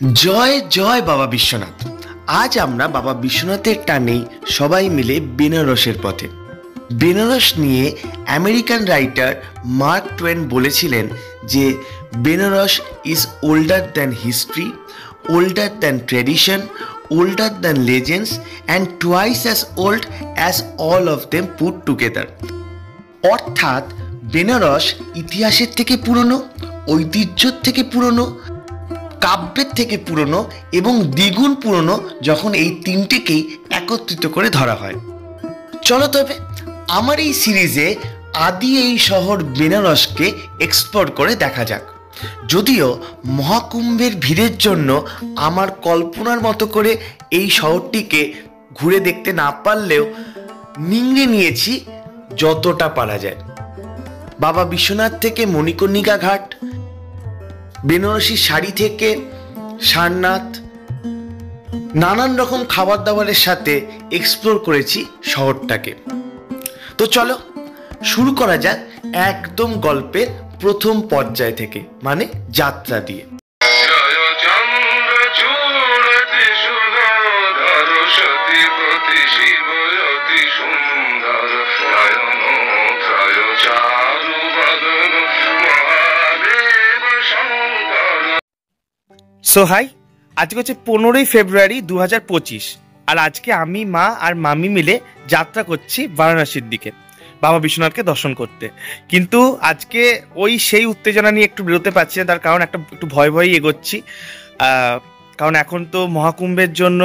জয় জয় বাবা বিশ্বনাথ। আজ আমরা বাবা বিশ্বনাথের টানেই সবাই মিলে বেনারসের পথে। বেনারস নিয়ে আমেরিকান রাইটার মার্ক টোয়েন বলেছিলেন যে Benares is older than history, older than tradition, older than legends and twice as old as all of them put together. অর্থাৎ বেনারস ইতিহাসের থেকে পুরনো, ঐতিহ্যের থেকে পুরনো, কাব্যের থেকে পুরনো এবং দ্বিগুণ পুরনো যখন এই তিনটেকেই একত্রিত করে ধরা হয়। চলো তবে আমার এই সিরিজে আদি এই শহর বেনারসকে এক্সপ্লোর করে দেখা যাক। যদিও মহাকুম্ভের ভিড়ের জন্য আমার কল্পনার মতো করে এই শহরটিকে ঘুরে দেখতে না পারলেও নিংড়ে নিয়েছি যতটা পারা যায়। বাবা বিশ্বনাথ থেকে মণিকর্ণিকা ঘাট, বেনারসি শাড়ি থেকে সারনাথ, নানান রকম খাবার দাবারের সাথে এক্সপ্লোর করেছি শহরটাকে। তো চলো শুরু করা যাক একদম গল্পের প্রথম পর্যায় থেকে, মানে যাত্রা দিয়ে। সো হাই, আজকে হচ্ছে 15ই ফেব্রুয়ারি 2025, আর আজকে আমি, মা আর মামি মিলে যাত্রা করছি বারাণসীর দিকে বাবা বিশ্বনাথকে দর্শন করতে। কিন্তু আজকে সেই উত্তেজনা নিয়ে একটু বেরোতে পারছি না, তার কারণ একটু ভয় ভয়ই এগোচ্ছি। কারণ এখন তো মহাকুম্ভের জন্য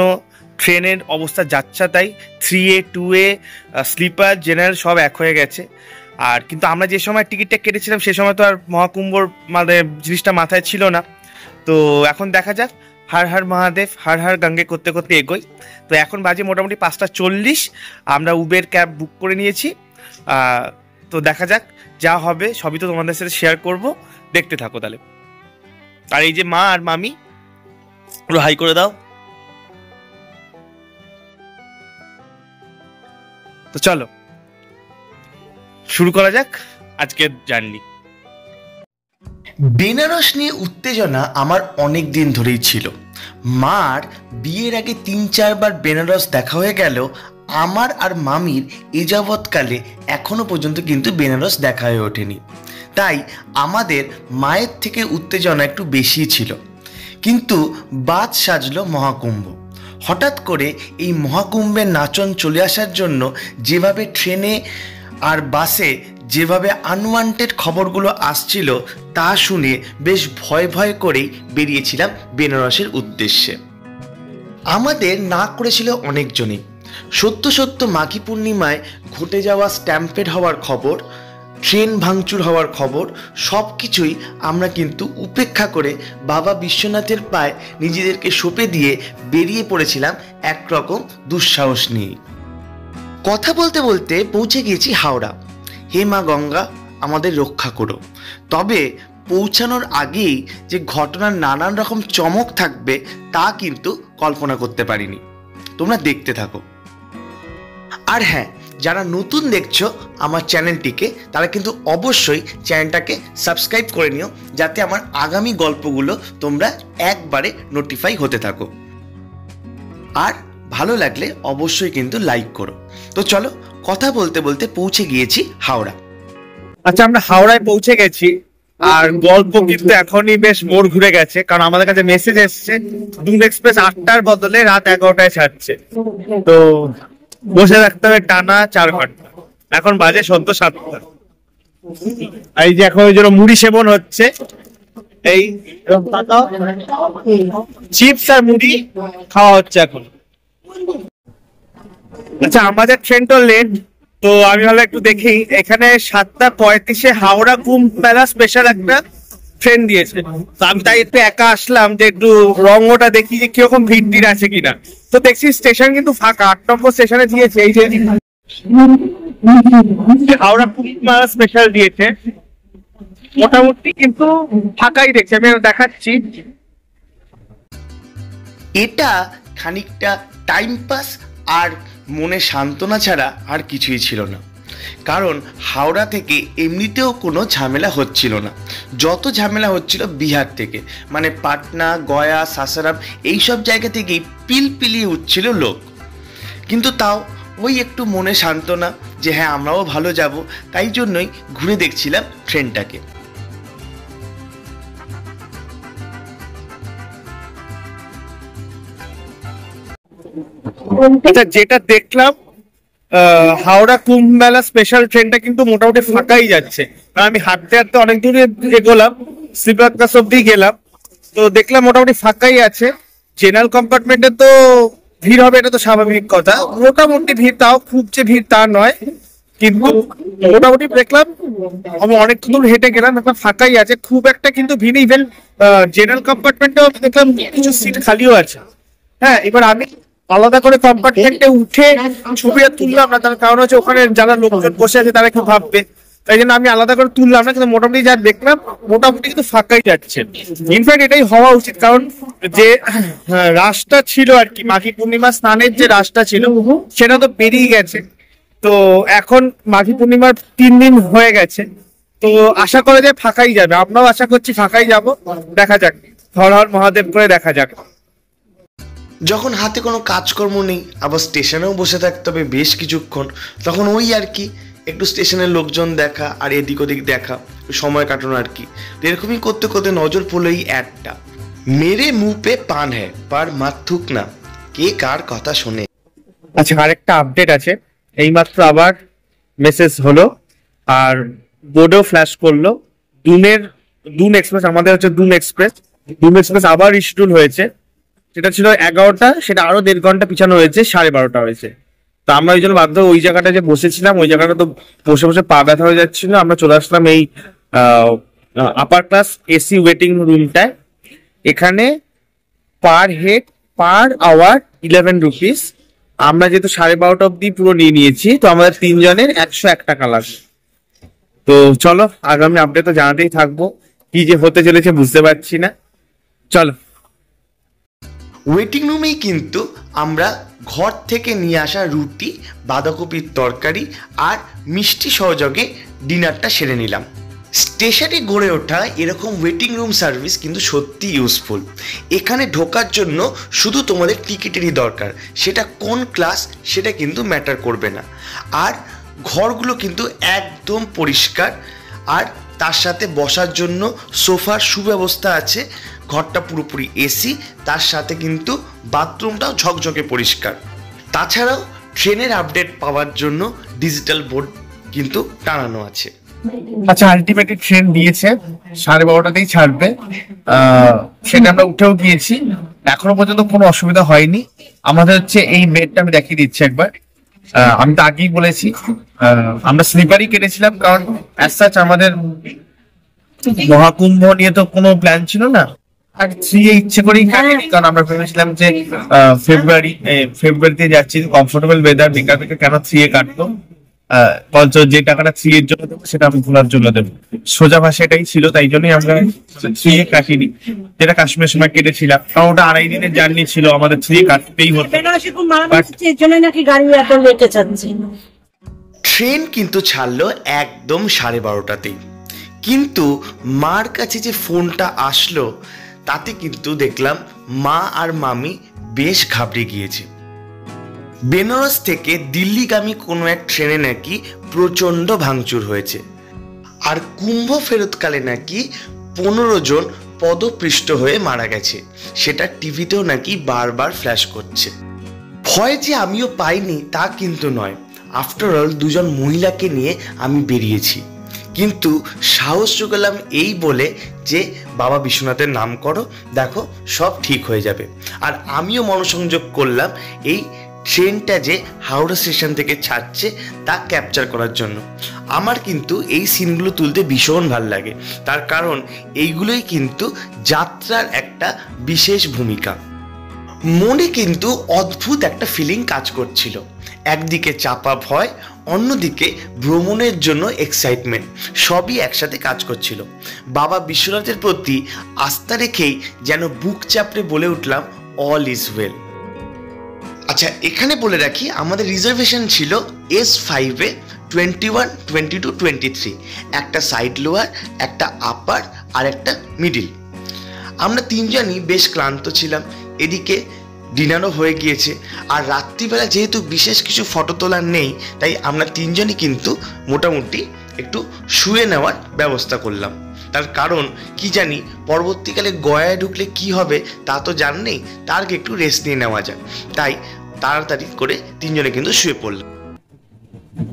ট্রেনের অবস্থা যাচ্ছে তাই 3A 2A স্লিপার জেনারেল সব এক হয়ে গেছে। আর কিন্তু আমরা যে সময় টিকিটটা কেটেছিলাম সে সময় তো আর মহাকুম্ভর মানে জিনিসটা মাথায় ছিল না। তো এখন দেখা যাক, হর হর মহাদেব হর হর গঙ্গে করতে করতে এগোই। তো এখন বাজে মোটামুটি 5:40, আমরা উবের ক্যাব বুক করে নিয়েছি। তো দেখা যাক, যা হবে সবই তো তোমাদের সাথে শেয়ার করব, দেখতে থাকো তাহলে। আর এই যে মা আর মামি, একটু হাই করে দাও। তো চলো শুরু করা যাক আজকের জার্নি। বেনারস নিয়ে উত্তেজনা আমার অনেক দিন ধরেই ছিল। মার বিয়ের আগে 3-4 বার বেনারস দেখা হয়ে গেল, আমার আর মামির এ যাবৎকালে এখনো পর্যন্ত কিন্তু বেনারস দেখা হয়ে ওঠেনি। তাই আমাদের মায়ের থেকে উত্তেজনা একটু বেশি ছিল। কিন্তু বাদ সাজলো মহাকুম্ভ। হঠাৎ করে এই মহাকুম্ভের নাচন চলে আসার জন্য যেভাবে ট্রেনে আর বাসে যেভাবে আনওয়ান্টেড খবরগুলো আসছিল তা শুনে বেশ ভয় ভয় করেই বেরিয়েছিলাম বেনারসের উদ্দেশ্যে। আমাদের না করেছিল অনেকজনই। সত্য সত্য মাঘী পূর্ণিমায় ঘটে যাওয়া স্ট্যাম্পেড হওয়ার খবর, ট্রেন ভাঙচুর হওয়ার খবর, সব কিছুই আমরা কিন্তু উপেক্ষা করে বাবা বিশ্বনাথের পায়ে নিজেদেরকে সঁপে দিয়ে বেরিয়ে পড়েছিলাম একরকম দুঃসাহস নিয়ে। কথা বলতে বলতে পৌঁছে গিয়েছি হাওড়া। হে মা গঙ্গা, আমাদের রক্ষা করো। তবে পৌঁছানোর আগেই যে ঘটনার নানান রকম চমক থাকবে তা কিন্তু কল্পনা করতে পারিনি। তোমরা দেখতে থাকো। আর হ্যাঁ, যারা নতুন দেখছো আমার চ্যানেলটিকে, তারা কিন্তু অবশ্যই চ্যানেলটাকে সাবস্ক্রাইব করে নিও, যাতে আমার আগামী গল্পগুলো তোমরা একবারে নোটিফাই হতে থাকো। আর ভালো লাগলে অবশ্যই কিন্তু লাইক করো। তো চলো, কথা বলতে বলতে পৌঁছে গিয়েছি হাওড়া। আচ্ছা, আমরা হাওড়ায় পৌঁছে গেছি, আর গল্প কিন্তু এখনই বেশ মোড় ঘুরে গেছে, কারণ আমাদের কাছে মেসেজ এসছে দুন এক্সপ্রেস 8টার বদলে রাত 11টায় ছাড়ছে। তো বসে রাখতে হবে টানা 4 ঘন্টা। এখন বাজে সদ্য 7টা। এই যে এখন ওই জন্য মুড়ি সেবন হচ্ছে, এই চিপস আর মুড়ি খাওয়া হচ্ছে এখন। আচ্ছা, আমাদের ট্রেনটা লেট, তো আমি ভালো একটু দেখি। এখানে 7:35 হাওড়া কুম্ভ মেলা স্পেশাল একটা ট্রেন দিয়েছে। তো আমি তাই একটু একা আসলাম যে একটু রঙটা দেখি যে কিরকম ভিড় আছে কিনা। তো দেখছি স্টেশন কিন্তু ফাঁকা, 8 নম্বর স্টেশনে দিয়েছে এই যে হাওড়া কুম্ভ মেলা স্পেশাল দিয়েছে। মোটামুটি কিন্তু ফাঁকাই দেখছি, আমি দেখাচ্ছি। এটা খানিকটা টাইম পাস আর মনে সান্ত্বনা ছাড়া আর কিছুই ছিল না। কারণ হাওড়া থেকে এমনিতেও কোনো ঝামেলা হচ্ছিল না, যত ঝামেলা হচ্ছিল বিহার থেকে, মানে পাটনা, গয়া, সাসারাম এইসব জায়গা থেকেই পিলপিলিয়ে উঠছিল লোক। কিন্তু তাও ওই একটু মনে সান্ত্বনা যে হ্যাঁ আমরাও ভালো যাব, তাই জন্যই ঘুরে দেখছিলাম ট্রেনটাকে। আচ্ছা, যেটা দেখলাম হাওড়া কুম্ভ মেলা স্পেশাল ট্রেনটা কিন্তু মোটামুটি ফাঁকাই যাচ্ছে। কারণ আমি হাঁটতে হাঁটতে অনেক দূরে এগোলাম, স্লিপার ক্লাস অব্দি গেলাম, তো দেখলাম মোটামুটি ফাঁকাই আছে। জেনারেল কম্পার্টমেন্টে তো ভিড় হবে, এটা তো স্বাভাবিক কথা, মোটামুটি ভিড়, তাও খুব যে ভিড় তা নয়, কিন্তু মোটামুটি দেখলাম। আমি অনেক দূর হেঁটে গেলাম, একটা ফাঁকাই আছে, খুব একটা কিন্তু ভিড়। ইভেন জেনারেল কম্পার্টমেন্টেও দেখলাম কিছু সিট খালিও আছে। হ্যাঁ, এবার আমি আলাদা করে কম্পার্টমেন্টে উঠে ছবি আর তুললাম না, তার কারণ হচ্ছে ওখানে যারা লোকজন বসে আছে তারা কি ভাববে, তাই জন্য আমি আলাদা করে তুললাম না। কিন্তু মোটামুটি যা দেখলাম মোটামুটি কিন্তু ফাঁকাই যাচ্ছে। ইনফ্যাক্ট এটাই হওয়া উচিত, কারণ যে রাসটা ছিল আর কি, মাঘী পূর্ণিমা স্নানের যে রাসটা ছিল সেটা তো বেরিয়ে গেছে। তো এখন মাঘী পূর্ণিমার 3 দিন হয়ে গেছে, তো আশা করা যায় ফাঁকাই যাবে। আমরাও আশা করছি ফাঁকাই যাব, দেখা যাক, হর হর মহাদেব করে দেখা যাক। যখন হাতে কোনো কাজকর্ম নেই, আবার স্টেশনেও বসে থাকতে হবে বেশ কিছুক্ষণ, তখন ওই আর কি একটু স্টেশনের লোকজন দেখা আর এদিক ওদিক দেখা, সময় কাটানো আর কি। এরকমই করতে করতে নজর পড়লো এই অ্যাডটা, মেরে মুঁহ পে পান হ্যায় পার মাত থুক না, কে কার কথা শোনে। আচ্ছা, আরেকটা আপডেট আছে, এইমাত্র আবার মেসেজ হলো আর বোর্ডেও ফ্ল্যাশ করলো, দুন এক্সপ্রেস, আমাদের হচ্ছে দুন এক্সপ্রেস আবার রিশিডিউল হয়েছে। সেটা ছিল 11টা, সেটা আরো 1.5 ঘন্টা পিছানো হয়েছে, 12:30 হয়েছে। তো আমরা ওই জন্য বাধ্য, ওই জায়গাটা যে বসেছিলাম ওই জায়গাটা তো বসে বসে পা ব্যথা হয়ে যাচ্ছিল, আমরা চলে আসলাম এই আপার ক্লাস এসি ওয়েটিং রুমটায়। এখানে per head per hour 11 rupees. আমরা যেহেতু 12:30 অব্দি পুরো নিয়ে নিয়েছি, তো আমাদের 3 জনের 101 টাকা লাগবে। তো চলো, আগামী আপডেট তো জানাতেই থাকবো, কি যে হতে চলেছে বুঝতে পারছি না। চলো, ওয়েটিং রুমেই কিন্তু আমরা ঘর থেকে নিয়ে আসা রুটি, বাঁধাকপির তরকারি আর মিষ্টি সহযোগে ডিনারটা সেরে নিলাম। স্টেশনে গড়ে ওঠা এরকম ওয়েটিং রুম সার্ভিস কিন্তু সত্যি ইউজফুল। এখানে ঢোকার জন্য শুধু তোমাদের টিকিটেরই দরকার, সেটা কোন ক্লাস সেটা কিন্তু ম্যাটার করবে না। আর ঘরগুলো কিন্তু একদম পরিষ্কার, আর তার সাথে বসার জন্য সোফার সুব্যবস্থা আছে। ঘরটা পুরোপুরি এসি, তার সাথে কিন্তু বাথরুমটাও ঝকঝকে পরিষ্কার। তাছাড়াও ট্রেনের আপডেট পাওয়ার জন্য ডিজিটাল বোর্ড কিন্তু টানানো আছে। আচ্ছা, আলটিমেটলি ট্রেন দিয়েছে 12:30টাতেই ছাড়বে, সেটা আমরা উঠেও গিয়েছি, এখনো পর্যন্ত কোনো অসুবিধা হয়নি। আমাদের হচ্ছে এই বেডটা আমি দেখিয়ে দিচ্ছি একবার। আমি তো আগেই বলেছি আমরা স্লিপারই কেটেছিলাম, কারণ অ্যাজ সাচ আমাদের মহাকুম্ভ নিয়ে তো কোনো প্ল্যান ছিল না, আর 3 ইচ্ছে করেই কাটিনি, কারণ আমরা ভেবেছিলাম যে ফেব্রুয়ারিতে যাচ্ছি, কমফোর্টেবল ওয়েদার, বেকার কেন 3 কাটবো, যে টাকাটা 3 এর জন্য দেবো সেটা আমি ঘোরার জন্য দেবো, সোজা ভাষা এটাই ছিল। তাই জন্যই আমরা 3 কাটিনি, যেটা কাশ্মীরের সময় কেটেছিলাম, কারণ ওটা 2.5 দিনের জার্নি ছিল, আমাদের 3 কাটতেই হতো। ট্রেন কিন্তু ছাড়লো একদম 12:30টাতেই, কিন্তু মার কাছে যে ফোনটা আসলো তাতে কিন্তু দেখলাম মা আর মামি বেশ ঘাবড়ে গিয়েছে। বেনারস থেকে দিল্লিগামী কোনো এক ট্রেনে নাকি প্রচণ্ড ভাঙচুর হয়েছে, আর কুম্ভ ফেরতকালে নাকি 15 জন পদপৃষ্ট হয়ে মারা গেছে, সেটা টিভিতেও নাকি বারবার ফ্ল্যাশ করছে। ভয় যে আমিও পাইনি তা কিন্তু নয়, আফটার অল 2 জন মহিলাকে নিয়ে আমি বেরিয়েছি, কিন্তু সাহস জোগালাম এই বলে যে বাবা বিশ্বনাথের নাম করো, দেখো সব ঠিক হয়ে যাবে। আর আমিও মনোসংযোগ করলাম এই ট্রেনটা যে হাওড়া স্টেশন থেকে ছাড়ছে তা ক্যাপচার করার জন্য। আমার কিন্তু এই সিনগুলো তুলতে ভীষণ ভাল লাগে, তার কারণ এইগুলোই কিন্তু যাত্রার একটা বিশেষ ভূমিকা। মনে কিন্তু অদ্ভুত একটা ফিলিং কাজ করছিল, একদিকে চাপা ভয়, অন্যদিকে ভ্রমণের জন্য এক্সাইটমেন্ট, সবই একসাথে কাজ করছিল। বাবা বিশ্বনাথের প্রতি আস্থা রেখেই যেন বুক চাপড়ে বলে উঠলাম অল ইজ ওয়েল। আচ্ছা, এখানে বলে রাখি আমাদের রিজার্ভেশন ছিল S5-এ 21, 22, 23, একটা সাইড লোয়ার, একটা আপার আর একটা মিডিল। আমরা তিনজনই বেশ ক্লান্ত ছিলাম, এদিকে ডিনারও হয়ে গিয়েছে, আর রাত্রিবেলা যেহেতু বিশেষ কিছু ফটো তোলার নেই, তাই আমরা তিনজনই কিন্তু মোটামুটি একটু শুয়ে নেওয়ার ব্যবস্থা করলাম। তার কারণ কি জানি পরবর্তীকালে গয়ায় ঢুকলে কি হবে তা তো জান নেই, তার একটু রেস্ট নিয়ে নেওয়া যায়, তাই তাড়াতাড়ি করে তিনজনে কিন্তু শুয়ে পড়লাম।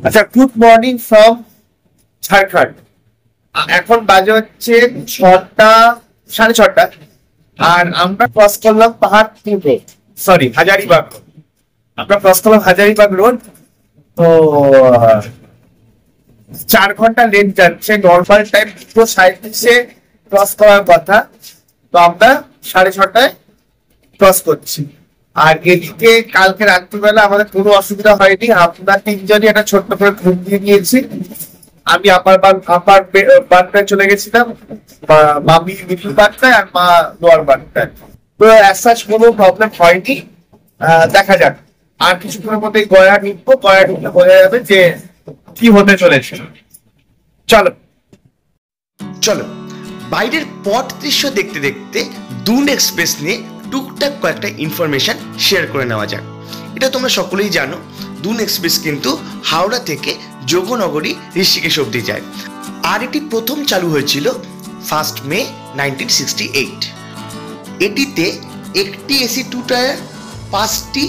আচ্ছা, গুড মর্নিং ফ্রম ঝাড়খণ্ড। এখন বাজে হচ্ছে 6টা, 6:30, আর আমরা ক্রস করলাম পাহাড় সরি হাজারিবাগ রোড। আমরা ক্রস করলাম হাজারিবাগ রোড। তো 4 ঘন্টা লেট যাচ্ছে, নর্মাল টাইম 2:37 ক্রস করার কথা, তো আমরা 6:30টায় ক্রস করছি। আর এদিকে কালকে রাত্রিবেলা আমাদের কোনো অসুবিধা হয়নি, আমরা তিনজনই একটা ছোট্ট করে ঘুম দিয়ে নিয়েছি। আমি আপার বার্থটায় চলে গেছিলাম, মামি মিডল বার্থটায় আর মা লোয়ার বার্থটায়। তো অ্যাজ কোনো প্রবলেম হয়নি। দেখা যাক, আর কিছুক্ষণের মধ্যে গয়া ঢুকবো, গয়া ঢুকলে বোঝা যাবে যে কি হতে চলেছে। চলো চলো বাইরের পথ দৃশ্য দেখতে দেখতে দুন এক্সপ্রেস নিয়ে টুকটাক কয়েকটা ইনফরমেশন শেয়ার করে নেওয়া যাক। এটা তোমরা সকলেই জানো, দুন এক্সপ্রেস কিন্তু হাওড়া থেকে যোগনগরী ঋষিকেশ অবধি যায়, আর এটি প্রথম চালু হয়েছিল 1 মে 1968। এটিতে একটি এসি 2 টায়ার, 5টি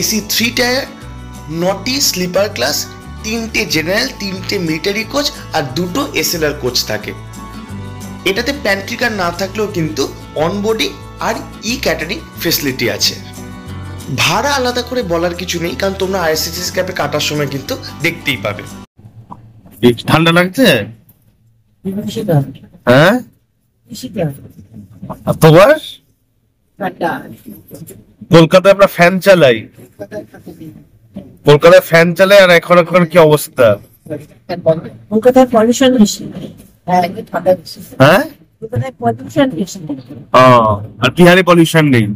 এসি 3 টায়ার, 9টি স্লিপার ক্লাস, 3টে জেনারেল, 3টে মিলিটারি কোচ আর 2টো এসএলআর কোচ থাকে। এটাতে প্যান্ট্রি কার না থাকলেও কিন্তু অনবোর্ডিং আর ই ক্যাটারিং ফেসিলিটি আছে। ভাড়া আলাদা করে বলার কিছু নেই, কারণ তোমরা আইআরসিটিসি ক্যাবে কাটার সময় কিন্তু দেখতেই পাবে। ঠান্ডা লাগছে? হ্যাঁ, তোমার? কলকাতায় আমরা ফ্যান চালাই, কলকাতায় ফ্যান চালাই, আর এখন কি অবস্থা? কলকাতায় পলিউশন বেশি। হ্যাঁ, কলকাতায় পলিউশন বেশি। আর বিহারে পলিউশন নেই।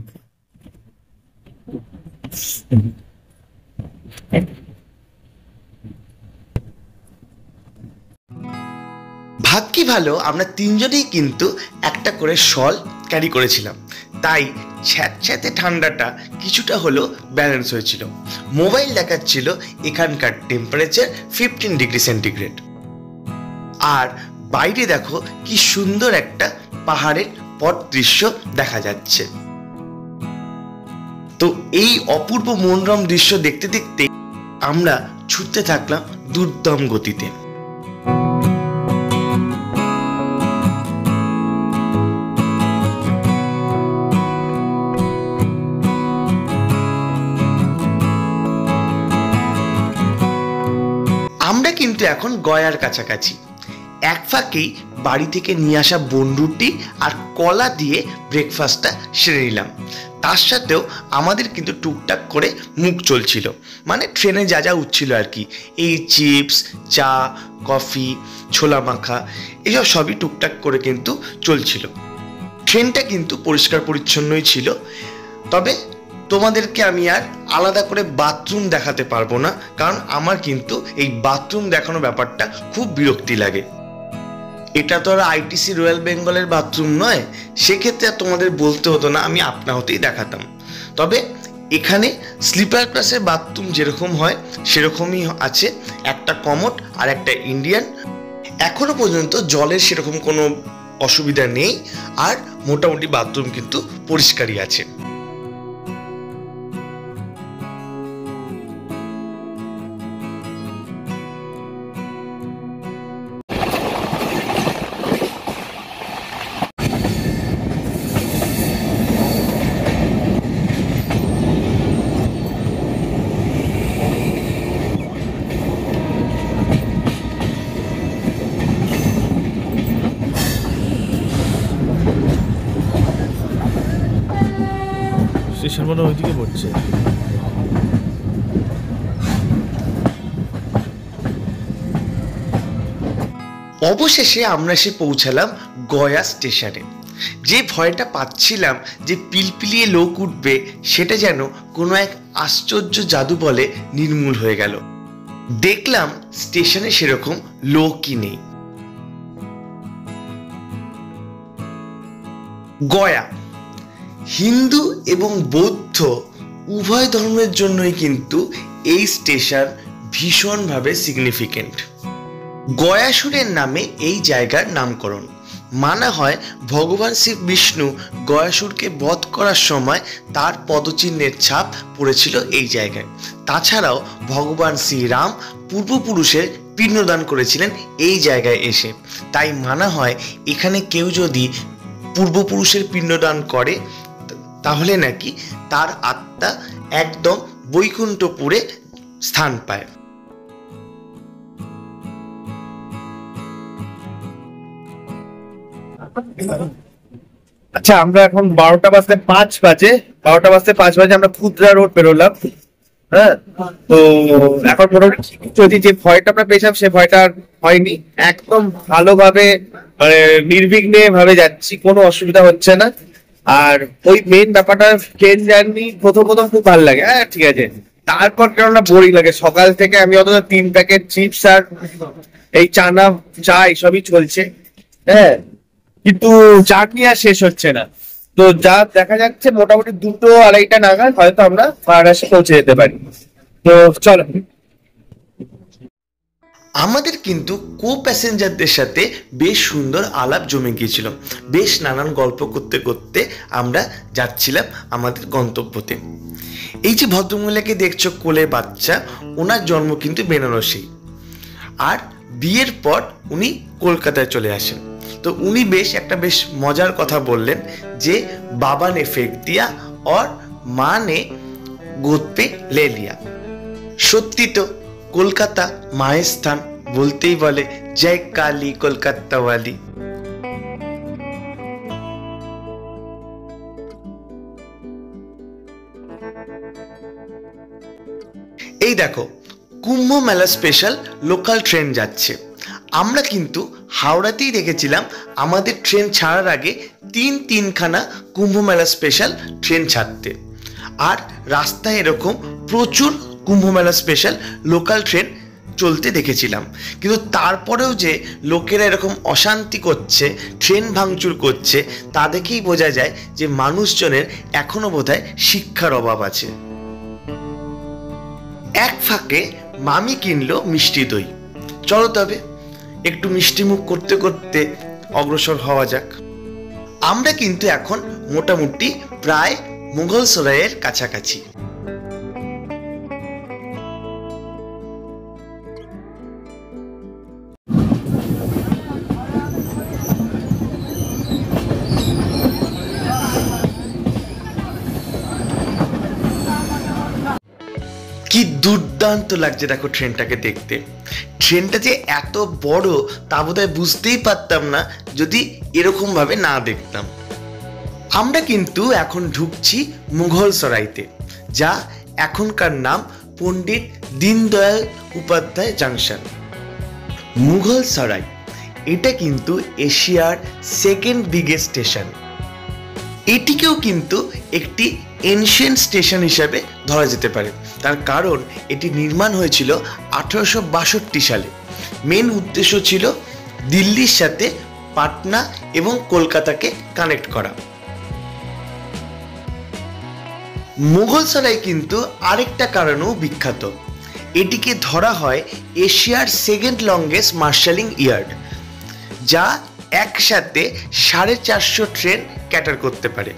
ভাগ্যি ভালো আমরা তিনজনেই কিন্তু একটা করে শল ক্যারি করেছিলাম, তাই ছ্যাঁতছ্যাঁতে ঠান্ডাটা কিছুটা হলেও ব্যালেন্স হয়েছিল। মোবাইল দেখাচ্ছিল এখানকার টেম্পারেচার 15 ডিগ্রি সেন্টিগ্রেড। আর বাইরে দেখো কি সুন্দর একটা পাহাড়ের পথ দৃশ্য দেখা যাচ্ছে। তো এই অপূর্ব মনোরম দৃশ্য দেখতে দেখতে আমরা ছুটতে থাকলাম দুর্দম গতিতে। আমরা কিন্তু এখন গয়ার কাছাকাছি। এক ফাঁকেই বাড়ি থেকে নিয়ে আসা বনরুটি আর কলা দিয়ে ব্রেকফাস্টটা সেরে নিলাম। তার সাথেও আমাদের কিন্তু টুকটাক করে মুখ চলছিল, মানে ট্রেনে যা যা উঠছিল আর কি, এই চিপস, চা, কফি, ছোলা মাখা, এসব সবই টুকটাক করে কিন্তু চলছিল। ট্রেনটা কিন্তু পরিষ্কার পরিচ্ছন্নই ছিল, তবে তোমাদেরকে আমি আর আলাদা করে বাথরুম দেখাতে পারবো না, কারণ আমার কিন্তু এই বাথরুম দেখানো ব্যাপারটা খুব বিরক্তি লাগে। এটা তো আর আইটিসি রয়্যাল বেঙ্গলের বাথরুম নয়, সেক্ষেত্রে আর তোমাদের বলতে হতো না, আমি আপনা হতেই দেখাতাম। তবে এখানে স্লিপার ক্লাসের বাথরুম যেরকম হয় সেরকমই আছে, একটা কমোড আর একটা ইন্ডিয়ান। এখনো পর্যন্ত জলের সেরকম কোনো অসুবিধা নেই, আর মোটামুটি বাথরুম কিন্তু পরিষ্কারই আছে। স্টেশন মনে ওইদিকে পড়ছে। অবশেষে আমরা এসে পৌঁছালাম গয়া স্টেশনে। যে ভয়টা পাচ্ছিলাম যে পিলপিলিয়ে লোক উঠবে, সেটা যেন কোনো এক আশ্চর্য জাদু বলে নির্মূল হয়ে গেল। দেখলাম স্টেশনে সেরকম লোকই নেই। গয়া হিন্দু এবং বৌদ্ধ উভয় ধর্মের জন্যই কিন্তু এই স্টেশন ভীষণভাবে সিগনিফিকেন্ট। গয়াসুরের নামে এই জায়গার নামকরণ। মানা হয় ভগবান শ্রী বিষ্ণু গয়াসুরকে বধ করার সময় তার পদচিহ্নের ছাপ পড়েছিল এই জায়গায়। তাছাড়াও ভগবান শ্রীরাম পূর্বপুরুষের পিণ্ডদান করেছিলেন এই জায়গায় এসে। তাই মানা হয় এখানে কেউ যদি পূর্বপুরুষের পিণ্ডদান করে তাহলে নাকি তার আত্মা একদম বৈকুণ্ঠপুরে স্থান পায়। আচ্ছা, আমরা এখন 12:05 বাজে আমরা ক্ষুদ্রা রোড পেরোলাম। হ্যাঁ, তো এখন মোটামুটি যদি যে ভয়টা আমরা পেয়েছিলাম সে ভয়টা আর হয়নি। একদম ভালোভাবে মানে নির্বিঘ্নে ভাবে যাচ্ছি, কোনো অসুবিধা হচ্ছে না। আর ওই মেন ব্যাপারটা ট্রেন জার্নি প্রথম খুব ভালো লাগে। হ্যাঁ ঠিক আছে, তারপর কেননা বোরিং লাগে। সকাল থেকে আমি অন্তত 3 প্যাকেট চিপস আর এই চানা চা এইসবই চলছে। হ্যাঁ, কিন্তু জার্নি আর শেষ হচ্ছে না। তো যা দেখা যাচ্ছে মোটামুটি 2-2:30 নাগাদ হয়তো আমরা বারাণসী পৌঁছে যেতে পারি। তো চলো। আমাদের কিন্তু কো প্যাসেঞ্জারদের সাথে বেশ সুন্দর আলাপ জমে গিয়েছিল। বেশ নানান গল্প করতে করতে আমরা যাচ্ছিলাম আমাদের গন্তব্যতে। এই যে ভদ্রমহিলাকে দেখছো কোলে বাচ্চা, ওনার জন্ম কিন্তু বেনারসেই, আর বিয়ের পর উনি কলকাতায় চলে আসেন। তো উনি একটা বেশ মজার কথা বললেন যে বাবা নে ফেক দিয়া और মা নে গোদ পে লে লিয়া। সত্যি তো, কলকাতা মায়ের স্থান, বলতেই বলে জয় কালী কলকাতা ওয়ালি। এই দেখো, কুম্ভ মেলা স্পেশাল লোকাল ট্রেন যাচ্ছে। আমরা কিন্তু হাওড়াতেই দেখেছিলাম আমাদের ট্রেন ছাড়ার আগে 3খানা কুম্ভ মেলা স্পেশাল ট্রেন ছাড়তে, আর রাস্তায় এরকম প্রচুর কুম্ভ মেলা স্পেশাল লোকাল ট্রেন চলতে দেখেছিলাম। কিন্তু তারপরেও যে লোকেরা এরকম অশান্তি করছে, ট্রেন ভাঙচুর করছে, তা দেখেই বোঝা যায় যে মানুষজনের এখনো বোধহয় শিক্ষার অভাব আছে। এক ফাঁকে মামি কিনলো মিষ্টি দই। চলো তবে একটু মিষ্টি মুখ করতে করতে অগ্রসর হওয়া যাক। আমরা কিন্তু এখন মোটামুটি প্রায় মুঘলসরাইয়ের কাছাকাছি। কি দুর্দান্ত লাগছে দেখো ট্রেনটাকে দেখতে। ট্রেনটা যে এত বড় তা বোধহয় বুঝতেই পারতাম না যদি এরকম ভাবে না দেখতাম। আমরা কিন্তু এখন ঢুকছি মুঘলসরাইতে, যা এখনকার নাম পণ্ডিত দীনদয়াল উপাধ্যায় জাংশন। মুঘলসরাই এটা কিন্তু এশিয়ার 2nd বিগেস্ট স্টেশন। এটিকেও কিন্তু একটি এনশিয়েন্ট স্টেশন হিসাবে ধরা যেতে পারে, তার কারণ এটি নির্মাণ হয়েছিল 1862 সালে। মেন উদ্দেশ্য ছিল দিল্লির সাথে পাটনা এবং কলকাতাকে কানেক্ট করা। মুঘলসরাই কিন্তু আরেকটা কারণেও বিখ্যাত। এটিকে ধরা হয় এশিয়ার 2nd লংগেস্ট মার্শালিং ইয়ার্ড, যা একসাথে 450 ট্রেন ক্যাটার করতে পারে।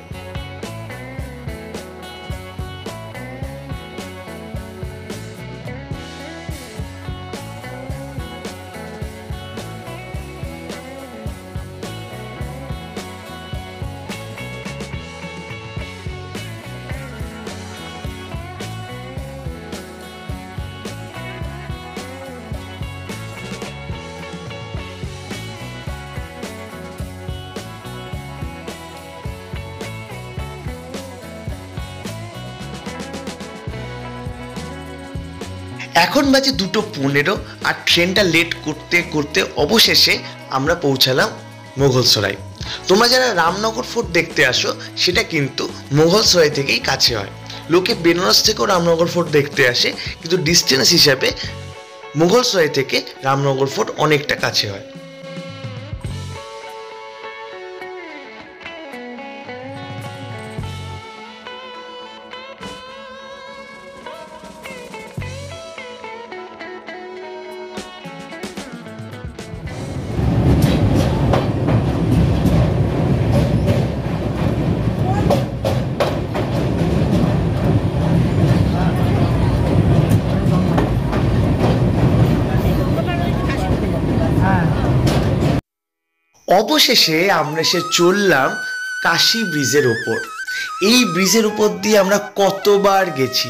এখন বাজে 2:15 আর ট্রেনটা লেট করতে করতে অবশেষে আমরা পৌঁছালাম মুঘলসরাই। তোমরা যারা রামনগর ফোর্ট দেখতে আসো সেটা কিন্তু মুঘলসরাই থেকেই কাছে হয়। লোকে বেনারস থেকেও রামনগর ফোর্ট দেখতে আসে, কিন্তু ডিস্টেন্স হিসাবে মুঘলসরাই থেকে রামনগর ফোর্ট অনেকটা কাছে হয়। অবশেষে আমরা এসে চললাম কাশী ব্রিজের ওপর। এই ব্রিজের উপর দিয়ে আমরা কতবার গেছি,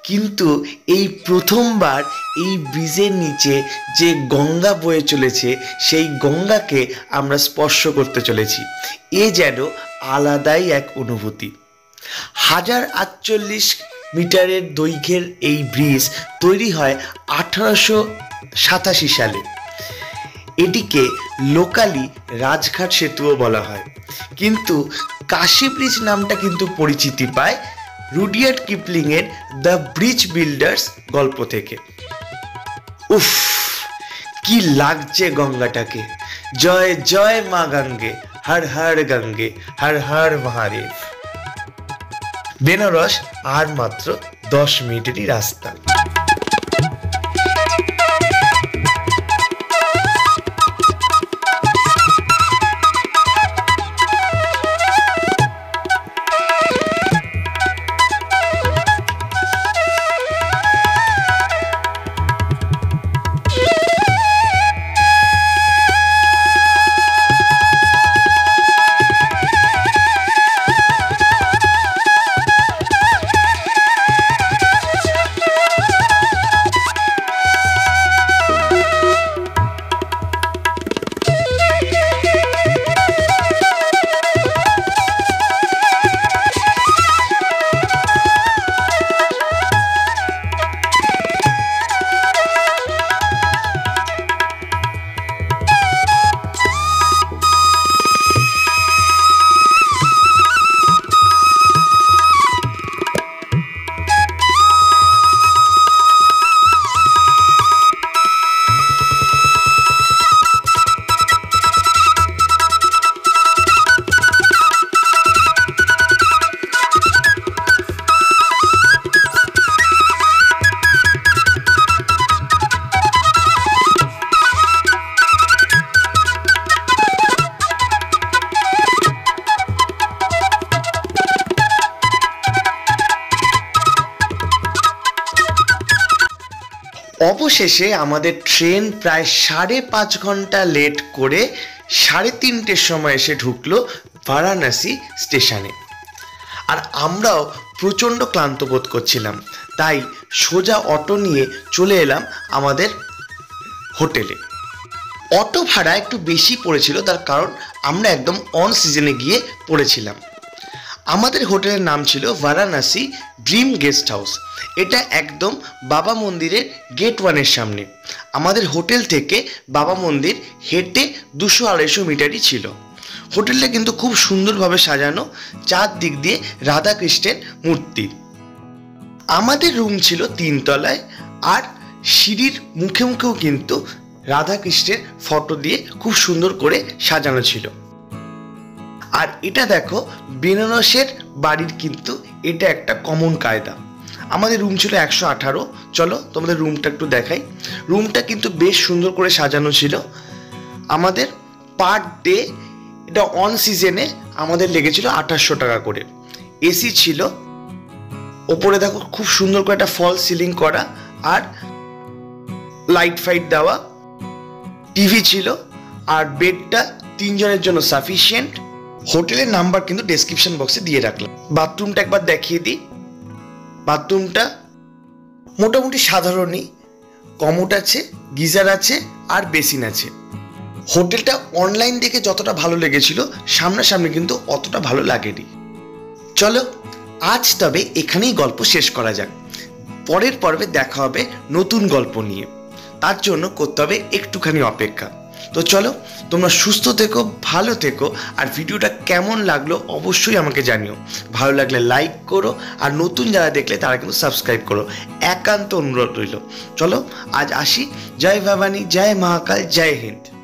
কিন্তু এই প্রথমবার এই ব্রিজের নিচে যে গঙ্গা বয়ে চলেছে সেই গঙ্গাকে আমরা স্পর্শ করতে চলেছি। এ যেন আলাদাই এক অনুভূতি। 1048 মিটারের দৈর্ঘ্যের এই ব্রিজ তৈরি হয় 1887 সালে। এটিকে লোকালি রাজঘাট সেতুও বলা হয়, কিন্তু কাশী ব্রিজ নামটা কিন্তু পরিচিতি পায় রুডিয়ার্ড কিপলিংয়ের দ্য ব্রিজ বিল্ডার্স গল্প থেকে। উফ, কি লাগছে গঙ্গাটাকে! জয় জয় মা গঙ্গে, হর হর গঙ্গে, হর হর মহাদেব। বেনারস আর মাত্র 10 মিনিটেরই রাস্তা। অবশেষে আমাদের ট্রেন প্রায় 5.5 ঘন্টা লেট করে 3:30 সময় এসে ঢুকলো বারাণসী স্টেশনে। আর আমরাও প্রচণ্ড ক্লান্ত বোধ করছিলাম, তাই সোজা অটো নিয়ে চলে এলাম আমাদের হোটেলে। অটো ভাড়া একটু বেশি পড়েছিল, তার কারণ আমরা একদম অন সিজনে গিয়ে পড়েছিলাম। আমাদের হোটেলের নাম ছিল বারাণসী ড্রিম গেস্ট হাউস। এটা একদম বাবা মন্দিরের গেট 1-এর সামনে। আমাদের হোটেল থেকে বাবা মন্দির হেঁটে 200-250 মিটারই ছিল। হোটেলটা কিন্তু খুব সুন্দরভাবে সাজানো, চারদিক দিয়ে রাধাকৃষ্ণের মূর্তি। আমাদের রুম ছিল 3 তলায়, আর সিঁড়ির মুখে মুখেও কিন্তু রাধাকৃষ্ণের ফটো দিয়ে খুব সুন্দর করে সাজানো ছিল। আর এটা দেখো, বেনারসের বাড়ির কিন্তু এটা একটা কমন কায়দা। আমাদের রুম ছিল 118। চলো তোমাদের রুমটা একটু দেখাই। রুমটা কিন্তু বেশ সুন্দর করে সাজানো ছিল। আমাদের পার ডে, এটা অন সিজনে আমাদের লেগেছিল 2800 টাকা করে। এসি ছিল, ওপরে দেখো খুব সুন্দর করে একটা ফল সিলিং করা, আর লাইট ফাইট দেওয়া। টিভি ছিল, আর বেডটা 3 জনের জন্য সাফিসিয়েন্ট। হোটেলের নাম্বার কিন্তু ডেসক্রিপশন বক্সে দিয়ে রাখলাম। বাথরুমটা একবার দেখিয়ে দিই। বাথরুমটা মোটামুটি সাধারণই, কমোড আছে, গিজার আছে, আর বেসিন আছে। হোটেলটা অনলাইন দেখে যতটা ভালো লেগেছিল, সামনাসামনি কিন্তু অতটা ভালো লাগেনি। চলো আজ তবে এখানেই গল্প শেষ করা যাক। পরের পর্বে দেখা হবে নতুন গল্প নিয়ে। তার জন্য করতে হবে একটুখানি অপেক্ষা। তো চলো, তোমরা সুস্থ থেকো, ভালো থেকো, আর ভিডিওটা কেমন লাগলো অবশ্যই আমাকে জানিও। ভালো লাগলে লাইক করো, আর নতুন যারা দেখলে তারা কিন্তু সাবস্ক্রাইব করো, একান্ত অনুরোধ রইল। চলো আজ আসি। জয় ভবানী, জয় মহাকাল, জয় হিন্দ।